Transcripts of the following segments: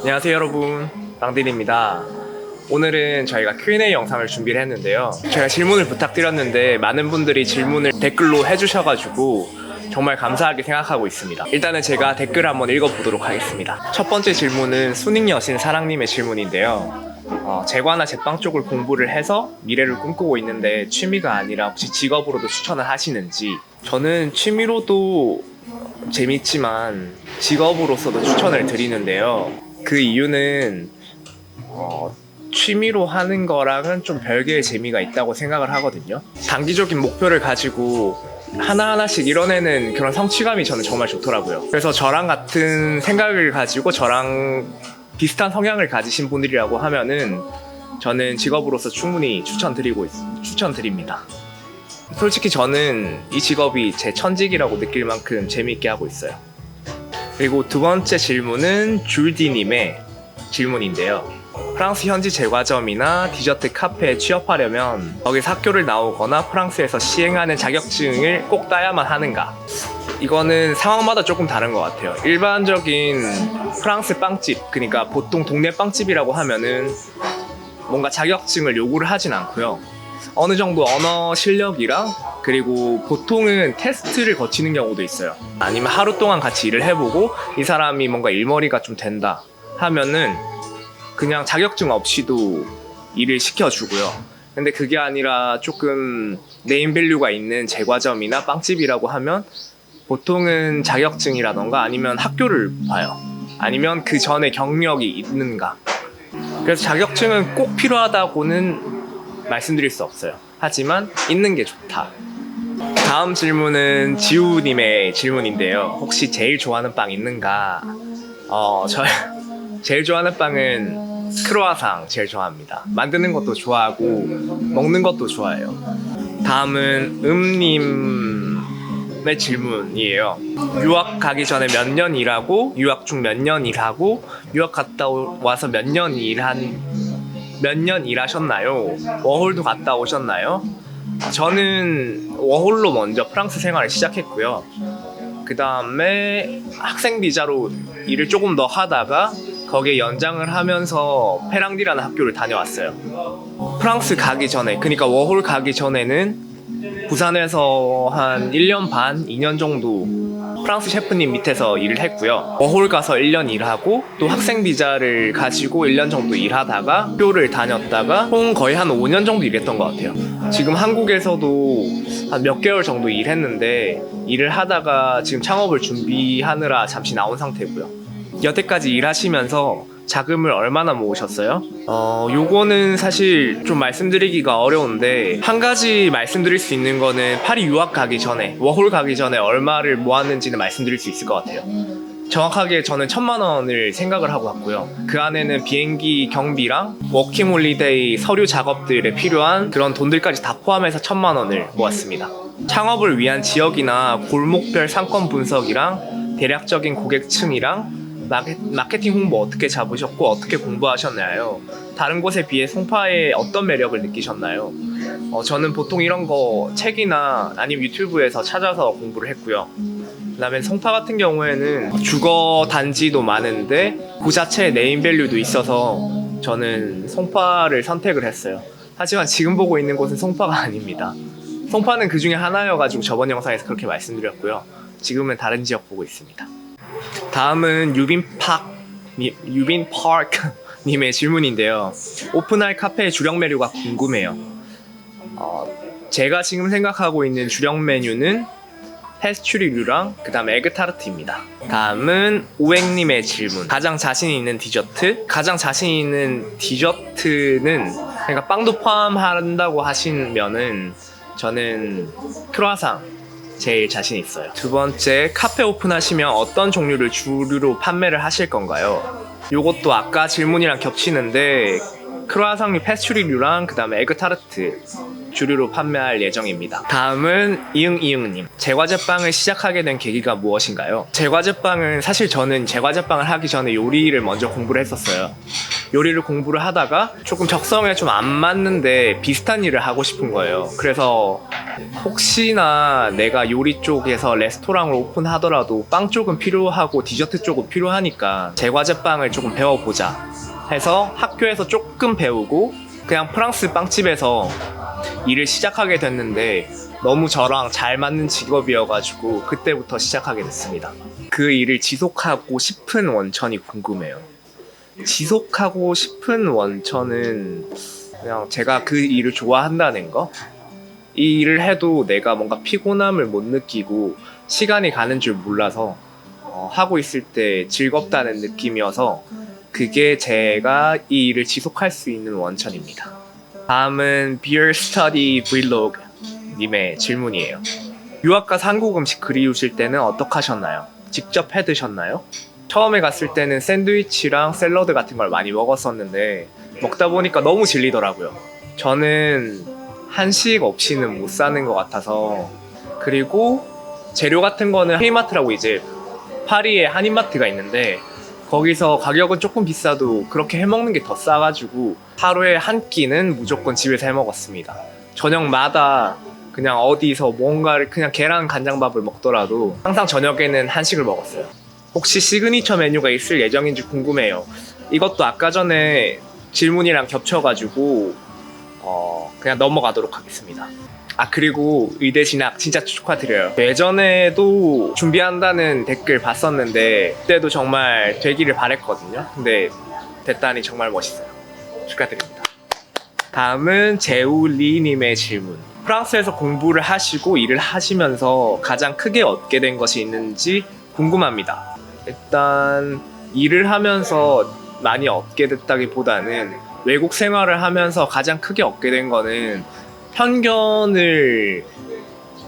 안녕하세요 여러분, 빵딜입니다. 오늘은 저희가 Q&A 영상을 준비를 했는데요, 제가 질문을 부탁드렸는데 많은 분들이 질문을 댓글로 해주셔가지고 정말 감사하게 생각하고 있습니다. 일단은 제가 댓글을 한번 읽어보도록 하겠습니다. 첫 번째 질문은 순익여신 사랑님의 질문인데요, 제과나 제빵 쪽을 공부를 해서 미래를 꿈꾸고 있는데 취미가 아니라 혹시 직업으로도 추천을 하시는지. 저는 취미로도 재밌지만 직업으로서도 추천을 드리는데요, 그 이유는 취미로 하는 거랑은 좀 별개의 재미가 있다고 생각을 하거든요. 단기적인 목표를 가지고 하나하나씩 이뤄내는 그런 성취감이 저는 정말 좋더라고요. 그래서 저랑 같은 생각을 가지고 저랑 비슷한 성향을 가지신 분들이라고 하면은 저는 직업으로서 충분히 추천드립니다. 솔직히 저는 이 직업이 제 천직이라고 느낄 만큼 재미있게 하고 있어요. 그리고 두 번째 질문은 줄디님의 질문인데요, 프랑스 현지 제과점이나 디저트 카페에 취업하려면 거기서 학교를 나오거나 프랑스에서 시행하는 자격증을 꼭 따야만 하는가? 이거는 상황마다 조금 다른 것 같아요. 일반적인 프랑스 빵집, 그러니까 보통 동네 빵집이라고 하면은 뭔가 자격증을 요구를 하진 않고요, 어느 정도 언어 실력이랑 그리고 보통은 테스트를 거치는 경우도 있어요. 아니면 하루 동안 같이 일을 해보고 이 사람이 뭔가 일머리가 좀 된다 하면은 그냥 자격증 없이도 일을 시켜주고요. 근데 그게 아니라 조금 네임밸류가 있는 제과점이나 빵집이라고 하면 보통은 자격증이라던가 아니면 학교를 봐요. 아니면 그 전에 경력이 있는가. 그래서 자격증은 꼭 필요하다고는 말씀드릴 수 없어요. 하지만 있는 게 좋다. 다음 질문은 지우님의 질문인데요, 혹시 제일 좋아하는 빵 있는가? 저 제일 좋아하는 빵은 크로아상 제일 좋아합니다. 만드는 것도 좋아하고 먹는 것도 좋아해요. 다음은 님의 질문이에요. 유학 가기 전에 몇 년 일하고 유학 중 몇 년 일하고 유학 갔다 와서 몇 년 일하셨나요? 워홀도 갔다 오셨나요? 저는 워홀로 먼저 프랑스 생활을 시작했고요. 그 다음에 학생 비자로 일을 조금 더 하다가 거기에 연장을 하면서 페랑디라는 학교를 다녀왔어요. 프랑스 가기 전에, 그러니까 워홀 가기 전에는 부산에서 한 1년 반, 2년 정도 프랑스 셰프님 밑에서 일을 했고요. 워홀 가서 1년 일하고 또 학생 비자를 가지고 1년 정도 일하다가 학교를 다녔다가 총 거의 한 5년 정도 일했던 것 같아요. 지금 한국에서도 한 몇 개월 정도 일했는데 일을 하다가 지금 창업을 준비하느라 잠시 나온 상태고요. 여태까지 일하시면서 자금을 얼마나 모으셨어요? 요거는 사실 좀 말씀드리기가 어려운데, 한 가지 말씀드릴 수 있는 거는 파리 유학 가기 전에, 워홀 가기 전에 얼마를 모았는지는 말씀드릴 수 있을 것 같아요. 정확하게 저는 1,000만 원을 생각을 하고 갔고요. 그 안에는 비행기 경비랑 워킹홀리데이 서류 작업들에 필요한 그런 돈들까지 다 포함해서 1,000만 원을 모았습니다. 창업을 위한 지역이나 골목별 상권 분석이랑 대략적인 고객층이랑 마케팅 홍보 어떻게 잡으셨고 어떻게 공부하셨나요? 다른 곳에 비해 송파에 어떤 매력을 느끼셨나요? 저는 보통 이런 거 책이나 아니면 유튜브에서 찾아서 공부를 했고요. 그 다음에 송파 같은 경우에는 주거 단지도 많은데 그 자체에 네임밸류도 있어서 저는 송파를 선택을 했어요. 하지만 지금 보고 있는 곳은 송파가 아닙니다. 송파는 그 중에 하나여가지고 저번 영상에서 그렇게 말씀드렸고요. 지금은 다른 지역 보고 있습니다. 다음은 유빈파크 님의 질문인데요, 오픈할 카페의 주력 메뉴가 궁금해요. 제가 지금 생각하고 있는 주력 메뉴는 페스츄리류랑 그 다음에 에그타르트입니다. 다음은 오행님의 질문, 가장 자신 있는 디저트? 가장 자신 있는 디저트는, 그러니까 빵도 포함한다고 하시면은 저는 크로아상 제일 자신 있어요. 두 번째, 카페 오픈하시면 어떤 종류를 주류로 판매를 하실 건가요? 요것도 아까 질문이랑 겹치는데 크로아상류, 페스츄리류랑 그 다음에 에그타르트 주류로 판매할 예정입니다. 다음은 이응이응님. 제과제빵을 시작하게 된 계기가 무엇인가요? 제과제빵은 사실 저는 제과제빵을 하기 전에 요리를 먼저 공부를 했었어요. 요리를 공부를 하다가 조금 적성에 좀 안 맞는데 비슷한 일을 하고 싶은 거예요. 그래서 혹시나 내가 요리 쪽에서 레스토랑을 오픈하더라도 빵 쪽은 필요하고 디저트 쪽은 필요하니까 제과제빵을 조금 배워보자 해서 학교에서 조금 배우고 그냥 프랑스 빵집에서 일을 시작하게 됐는데 너무 저랑 잘 맞는 직업이어가지고 그때부터 시작하게 됐습니다. 그 일을 지속하고 싶은 원천이 궁금해요. 지속하고 싶은 원천은 그냥 제가 그 일을 좋아한다는 거? 이 일을 해도 내가 뭔가 피곤함을 못 느끼고 시간이 가는 줄 몰라서 하고 있을 때 즐겁다는 느낌이어서 그게 제가 이 일을 지속할 수 있는 원천입니다. 다음은 Beer Study Vlog 님의 질문이에요. 유학가서 한국 음식 그리우실 때는 어떻게 하셨나요? 직접 해 드셨나요? 처음에 갔을 때는 샌드위치랑 샐러드 같은 걸 많이 먹었었는데 먹다 보니까 너무 질리더라고요. 저는 한식 없이는 못 사는 것 같아서. 그리고 재료 같은 거는 K마트라고 이제 파리에 한인마트가 있는데 거기서 가격은 조금 비싸도 그렇게 해먹는 게 더 싸가지고 하루에 한 끼는 무조건 집에서 해먹었습니다. 저녁마다 그냥 어디서 뭔가를 그냥 계란 간장밥을 먹더라도 항상 저녁에는 한식을 먹었어요. 혹시 시그니처 메뉴가 있을 예정인지 궁금해요. 이것도 아까 전에 질문이랑 겹쳐가지고 그냥 넘어가도록 하겠습니다. 그리고 의대 진학 진짜 축하드려요. 예전에도 준비한다는 댓글 봤었는데 그때도 정말 되기를 바랬거든요. 근데 됐다니 정말 멋있어요. 축하드립니다. 다음은 제우리님의 질문. 프랑스에서 공부를 하시고 일을 하시면서 가장 크게 얻게 된 것이 있는지 궁금합니다. 일단 일을 하면서 많이 얻게 됐다기보다는 외국 생활을 하면서 가장 크게 얻게 된 거는 편견을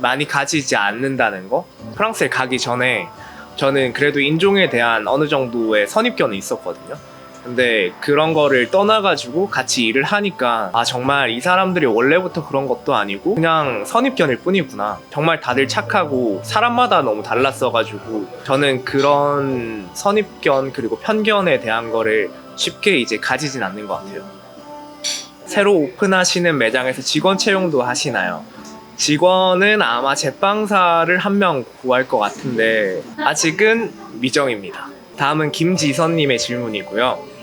많이 가지지 않는다는 거? 프랑스에 가기 전에 저는 그래도 인종에 대한 어느 정도의 선입견은 있었거든요. 근데 그런 거를 떠나가지고 같이 일을 하니까 정말 이 사람들이 원래부터 그런 것도 아니고 그냥 선입견일 뿐이구나. 정말 다들 착하고 사람마다 너무 달랐어가지고 저는 그런 선입견 그리고 편견에 대한 거를 쉽게 이제 가지진 않는 것 같아요. 새로 오픈하시는 매장에서 직원 채용도 하시나요? 직원은 아마 제빵사를 한 명 구할 것 같은데 아직은 미정입니다. 다음은 김지선님의 질문이고요.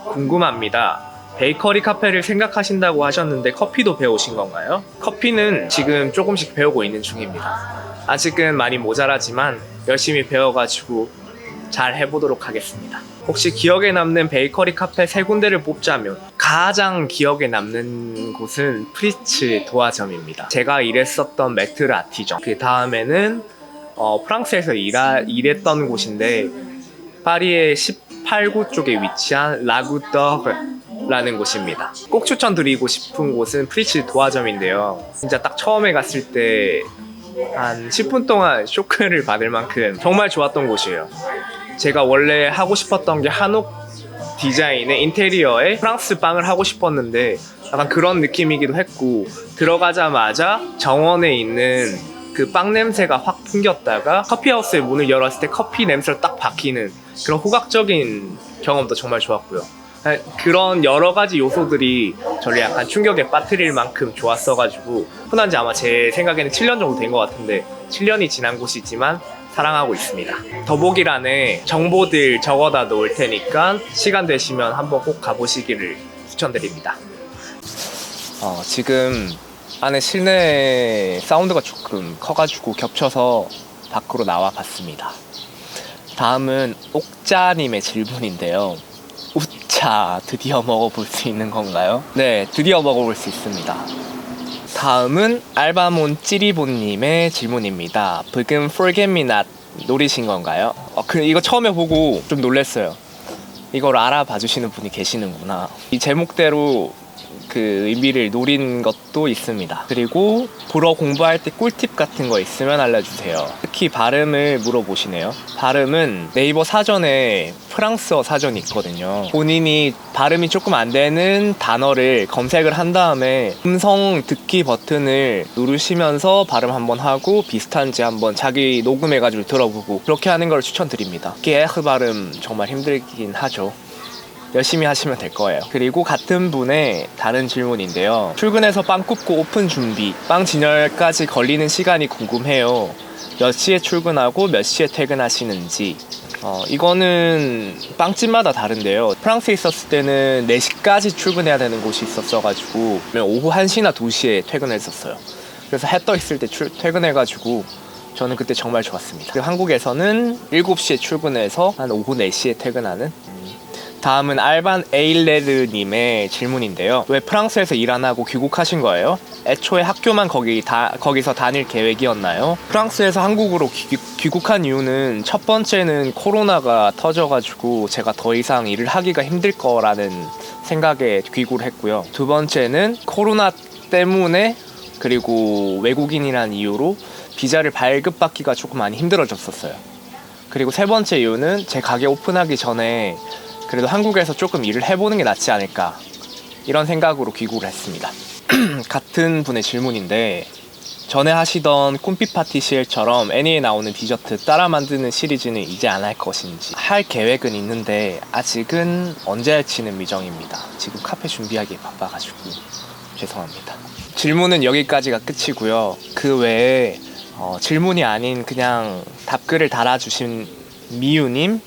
궁금합니다. 베이커리 카페를 생각하신다고 하셨는데 커피도 배우신 건가요? 커피는 지금 조금씩 배우고 있는 중입니다. 아직은 많이 모자라지만 열심히 배워가지고 잘 해보도록 하겠습니다. 혹시 기억에 남는 베이커리 카페 3군데를 뽑자면 가장 기억에 남는 곳은 프리츠 도화점입니다. 제가 일했었던 메트르 아티정, 그 다음에는 프랑스에서 일했던 곳인데 파리의 18구 쪽에 위치한 라구더라는 곳입니다. 꼭 추천드리고 싶은 곳은 프리츠 도화점인데요. 진짜 딱 처음에 갔을 때 한 10분 동안 쇼크를 받을 만큼 정말 좋았던 곳이에요. 제가 원래 하고 싶었던 게 한옥 디자인의 인테리어에 프랑스 빵을 하고 싶었는데 약간 그런 느낌이기도 했고 들어가자마자 정원에 있는 그 빵 냄새가 확 풍겼다가 커피하우스의 문을 열었을 때 커피 냄새로 딱 박히는 그런 후각적인 경험도 정말 좋았고요. 그런 여러 가지 요소들이 저를 약간 충격에 빠뜨릴 만큼 좋았어가지고 오픈한 지 아마 제 생각에는 7년 정도 된 것 같은데 7년이 지난 곳이지만 사랑하고 있습니다. 더보기란에 정보들 적어다 놓을 테니까 시간 되시면 한번 꼭 가보시기를 추천드립니다. 지금 안에 실내 사운드가 조금 커가지고 겹쳐서 밖으로 나와 봤습니다. 다음은 옥자님의 질문인데요. 우차, 드디어 먹어볼 수 있는 건가요? 네, 드디어 먹어볼 수 있습니다. 다음은 알바몬 찌리본님의 질문입니다. 브금 Forget Me Not 노리신 건가요? 이거 처음에 보고 좀 놀랐어요. 이걸 알아봐 주시는 분이 계시는구나. 이 제목대로 그 의미를 노린 것도 있습니다. 그리고 불어 공부할 때 꿀팁 같은 거 있으면 알려주세요. 특히 발음을 물어보시네요. 발음은 네이버 사전에 프랑스어 사전이 있거든요. 본인이 발음이 조금 안 되는 단어를 검색을 한 다음에 음성 듣기 버튼을 누르시면서 발음 한번 하고 비슷한지 한번 자기 녹음해가지고 들어보고 그렇게 하는 걸 추천드립니다. 게흐 발음 정말 힘들긴 하죠. 열심히 하시면 될 거예요. 그리고 같은 분의 다른 질문인데요. 출근해서 빵 굽고 오픈 준비, 빵 진열까지 걸리는 시간이 궁금해요. 몇 시에 출근하고 몇 시에 퇴근하시는지. 이거는 빵집마다 다른데요. 프랑스에 있었을 때는 4시까지 출근해야 되는 곳이 있었어가지고 오후 1시나 2시에 퇴근했었어요. 그래서 해 떠 있을 때 퇴근해가지고 저는 그때 정말 좋았습니다. 그리고 한국에서는 7시에 출근해서 한 오후 4시에 퇴근하는. 다음은 알반 에일레르님의 질문인데요. 왜 프랑스에서 일 안 하고 귀국하신 거예요? 애초에 학교만 거기서 다닐 계획이었나요? 프랑스에서 한국으로 귀국한 이유는 첫 번째는 코로나가 터져가지고 제가 더 이상 일을 하기가 힘들 거라는 생각에 귀국을 했고요. 두 번째는 코로나 때문에 그리고 외국인이라는 이유로 비자를 발급받기가 조금 많이 힘들어졌었어요. 그리고 세 번째 이유는 제 가게 오픈하기 전에 그래도 한국에서 조금 일을 해보는 게 낫지 않을까 이런 생각으로 귀국을 했습니다. 같은 분의 질문인데 전에 하시던 꿈빛 파티시엘처럼 애니에 나오는 디저트 따라 만드는 시리즈는 이제 안 할 것인지. 할 계획은 있는데 아직은 언제 할지는 미정입니다. 지금 카페 준비하기에 바빠가지고 죄송합니다. 질문은 여기까지가 끝이고요. 그 외에 질문이 아닌 그냥 답글을 달아주신 미유님,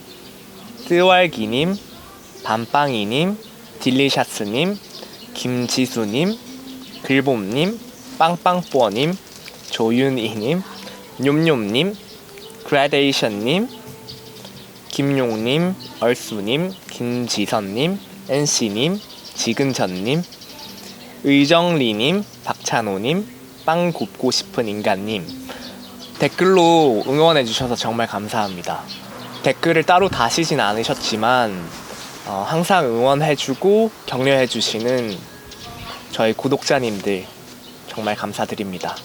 뜨왈기님, 밤빵이님, 딜리샤스님, 김지수님, 글봄님, 빵빵뽀님, 조윤이님, 뇸뇸님, 그라데이션님, 김용님, 얼수님, 김지선님, NC님, 지근전님, 의정리님, 박찬호님, 빵 굽고 싶은 인간님 댓글로 응원해주셔서 정말 감사합니다. 댓글을 따로 다시진 않으셨지만 항상 응원해주고 격려해주시는 저희 구독자님들 정말 감사드립니다.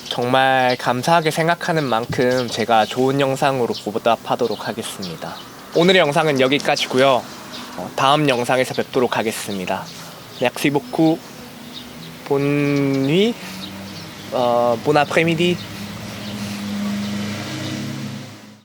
정말 감사하게 생각하는 만큼 제가 좋은 영상으로 보답하도록 하겠습니다. 오늘의 영상은 여기까지고요. 다음 영상에서 뵙도록 하겠습니다. Merci beaucoup. Bonne nuit. Bon après-midi.